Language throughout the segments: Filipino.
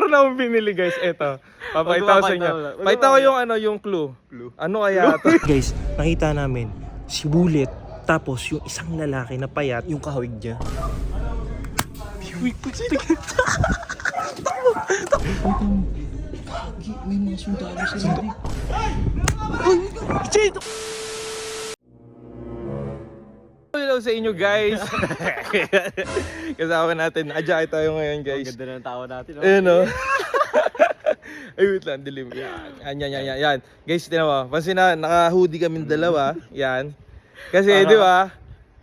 Meron akong binili guys, eto. Papakita ko sa inyo. Pakita ko yung yung clue. Ano kaya ito? Guys, nakita namin si Bullet, tapos yung isang lalaki na payat, yung kahawig niya. May mga sundalo sa hindi. Hello sa inyo guys. Kasama natin, Ajay tayo ngayon guys. Ang ganda ng tao natin. Ayun o. Ay wait lang, dilim. Yan. Guys, tinan mo. Pansin na, naka-hoodie kaming dalawa. Yan. Kasi di ba,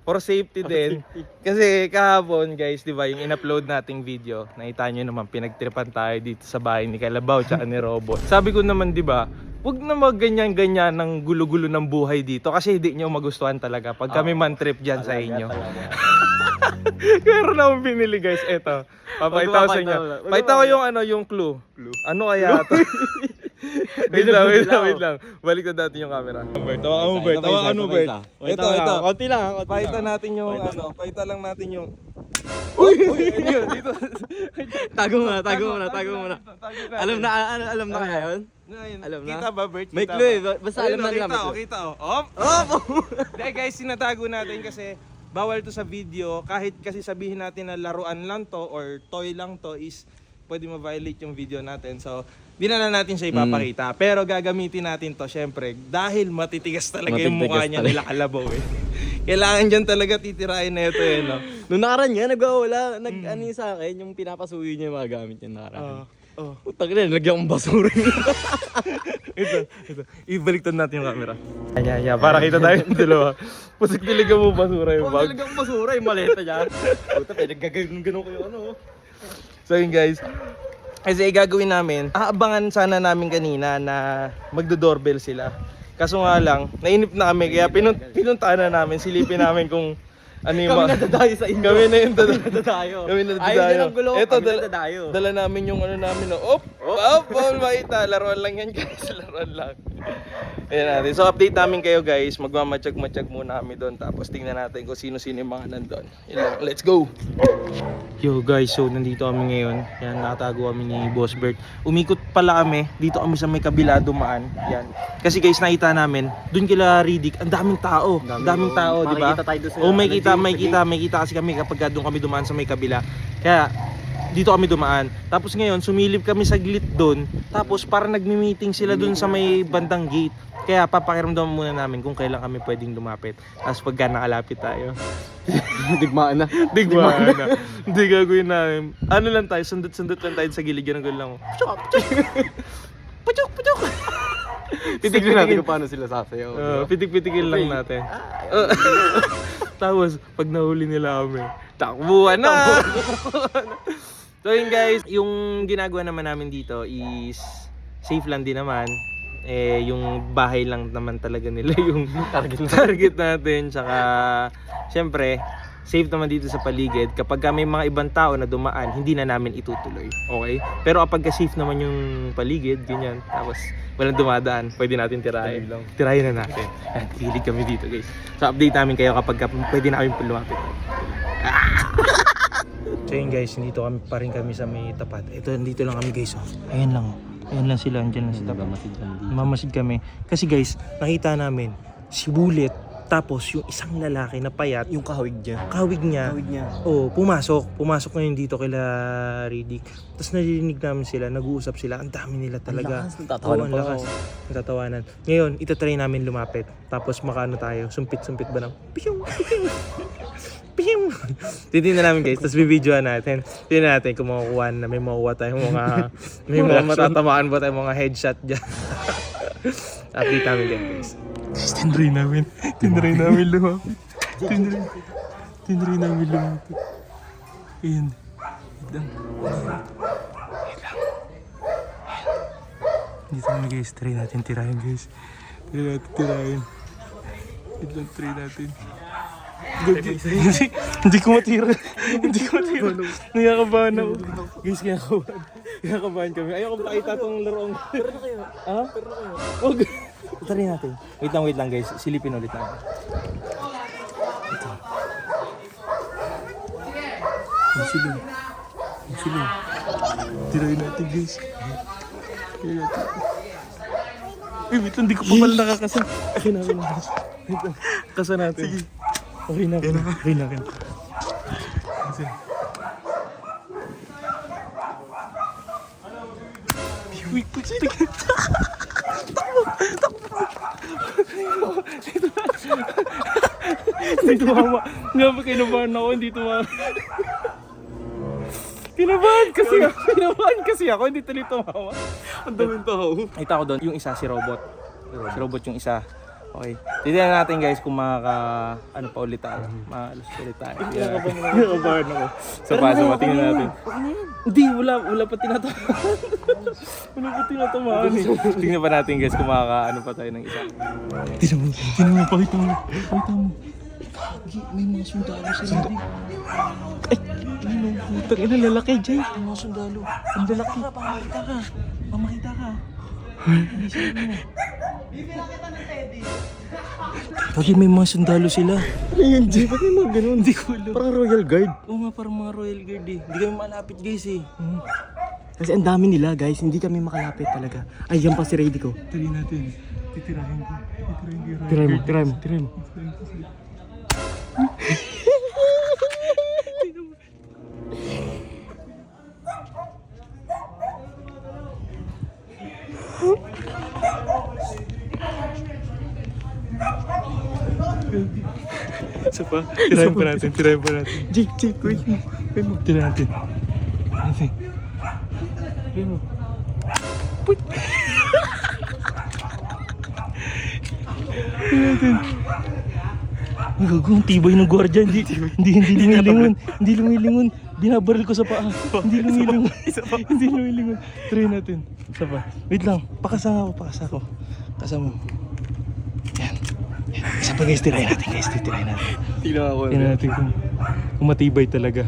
for safety din. Kasi kahapon guys, di ba, yung in-upload nating video, nakita nyo naman, pinagtripan tayo dito sa bahay ni Kalabaw tsaka ni Robot. Sabi ko naman, di ba, huwag na magganyan-ganyan ng gulo-gulo ng buhay dito kasi hindi nyo magustuhan talaga pag kami man trip dyan sa inyo. Meron akong binili guys, eto. Papakita ko sa inyo. Pakita ko yung yung clue. Ano kaya ito? Wait lang. Balik na natin yung camera. Tawa mo, Bert. Ito. Konti lang. Pakita natin yung pakita lang natin yung... Dito. Tago muna. Alam na kaya yun? Alam na. Kita ba, Bert? May clue eh. Basta alam na nila. Kita. Dahil guys, sinatago natin kasi bawal to sa video. Kahit kasi sabihin natin na laruan lang to or toy lang to is pwede ma-violate yung video natin. So, di na natin siya ipapakita. Pero gagamitin natin to syempre dahil matitigas talaga yung mukha niya nila Kalabaw eh. Kailangan dyan talaga titirahin na ito eh, no? Nung nakaraan niya, nag-ano sa akin, yung pinapasuyo niya yung mga gamit niya nakaraan. Putang ina, lagyan akong basura. Ito. Ibaliktad natin yung camera. Ayan. Para kita tayo yung dalawa. Pusik niligan mo basura yung bag. Nilagyan akong basura yung maleta niya. Puta, pinagagano'n ko yung ano. So yun guys, kasi gagawin namin, aabangan sana namin kanina na magdo-doorbell sila. Kaso nga lang, nainip na kami kaya pinuntahan na namin, silipin namin kung ano yung Kami nadadayo sa inyo. Kami na yung nadadayo. Ayaw din ang gulo, Ito, kami nadadayo. dala namin yung ano namin. Makita. Laruan lang yan guys, laruan lang. Ayan natin. So update namin kayo guys, magmamatsyag muna kami doon. Tapos tingnan natin kung sino-sino yung mga nandun. Let's go! Yo guys, so nandito kami ngayon. Yan, nakatago kami ni Boss Bert. Umikot pala kami, dito kami sa may kabila dumaan. Yan. Kasi guys, nakita namin, dun kila Riddick, ang daming tao. Daming tao, di ba? Makikita tayo doon sa... May kita kasi kami kapag doon kami dumaan sa may kabila. Kaya dito kami dumaan. Tapos ngayon, sumilip kami saglit doon. Tapos para nagmi-meeting sila doon sa may bandang gate. Kaya papakiramdam muna namin kung kailan kami pwedeng lumapit. Tapos pagka nakalapit tayo, Digmaan na. Hindi gagawin namin. Ano lang tayo, sundot-sundot lang tayo sa gilid. Ganun lang. Puchok! Titignan natin kung paano sila sasayaw. Pitik-pitikin lang natin. Tapos, pag nahuli nila kami, takbuhan na! So yun guys, yung ginagawa naman namin dito is safe lang din naman. Yung bahay lang naman talaga nila yung target natin. Tsaka, syempre, safe naman dito sa paligid. Kapag may mga ibang tao na dumaan, hindi na namin itutuloy. Okay? Pero kapag safe naman yung paligid, ganyan. Tapos, walang dumadaan, pwede natin tirahin. Tirahin na natin. At pilig kami dito guys. So, update namin kayo kapag pwede namin lumapit. So yun guys, dito kami pa rin kami sa may tapat. Ito, dito lang kami guys. Ayan lang. Ayan lang sila, andyan lang sa tapat. Mamasid kami. Kasi guys, nakita namin si Bullet, tapos yung isang lalaki na payat, Yung kahawig niya. kahawig niya. Pumasok ngayon dito kila Riddick. Tapos narinig namin sila, nag-uusap sila. Ang dami nila talaga. Natatawanan pa ako. Natatawanan. Ngayon, itatry namin lumapit. Tapos makaano tayo, sumpit-sumpit ba ng piyong. Titignan namin guys, tapos bibidyoan natin. Tingnan natin kung makukuha na may makukuha tayong may mga matatamaan ba tayong mga headshot dyan. Update namin guys. Guys, tinry namin lumapit. Tinry namin lumapit. Ayan. Wait lang. Dito kami guys, try natin tirahin guys. Tirahin. Try natin. Hindi ko matira. Nakakabahan ako. Guys, kinakabahan kami. Ayaw ko makita itong laruang. Pero na kayo. Ha? Pero na kayo. Huwag. Tari natin. Wait lang guys. Silipin ulit natin. Ito. Ang silong. Tirahin natin guys. Tirahin natin. Ay, wait lang, di ko pa pala nakakasa. Akin na. Wait lang, kasa natin. Sige. Okay na. Kasi. Wait, Hindi tumama. Nga ba kinabahan ako, hindi tumama. Kinabahan kasi ako, hindi tuloy tumama. Ang daming tao. Nakita ko doon, yung isa si Robot. Si Robot yung isa. Okay. Titignan natin guys kung ano pa ulit tayo. Maalos ulit tayo. Kinabahan ako. So tingnan natin. Hindi, wala pa tinatamaan. Wala pa tinatamaan eh. Tingnan pa natin guys kung ano pa tayo ng isa. Tingnan mo, pakita mo. May mga sundalo sa hindi. Putang ina, lalaki, Jay. May mga sundalo. Ang lalaki. Pamakita ka. Hindi siya mo. Bakit may mga sundalo sila? Ano yan, Jay? Ba't may mga ganun? Hindi ko alam. Parang Royal Guard. Oo nga, parang mga Royal Guard eh. Hindi kami malapit guys eh. Kasi ang dami nila, guys. Hindi kami makalapit talaga. Ay, yan pa si Rady ko. Tali natin. Titirahin ko. Tirahin mo. Isa pa. Tirahin pa natin. Jay, wait mo. Tirahin natin. Tirahin mo. Ang gago, ang tibay ng gwardiya. Hindi lumilingon. Binabaril ko sa paa. Hindi lumilingon. Try natin. Isa pa. Wait lang. Pakasa ako. Kasa mo. Yan. Isa pa guys, tirahin natin. Tingnan ako. Tingnan natin kung matibay talaga.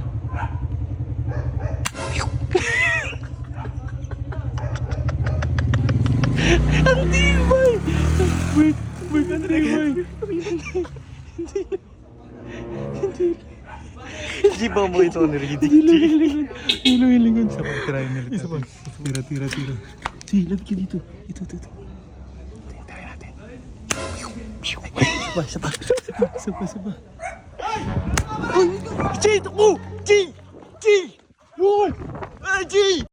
Ang tibay! Wait, ang tibay. Jay, baka mo ito ni Rady. Hindi lumilingon. Isa pa, tirahin natin. Tira. Sige, lapit ka dito. Ito. Tirahin natin. Isa pa. Jay, takbo! Jay! Jay!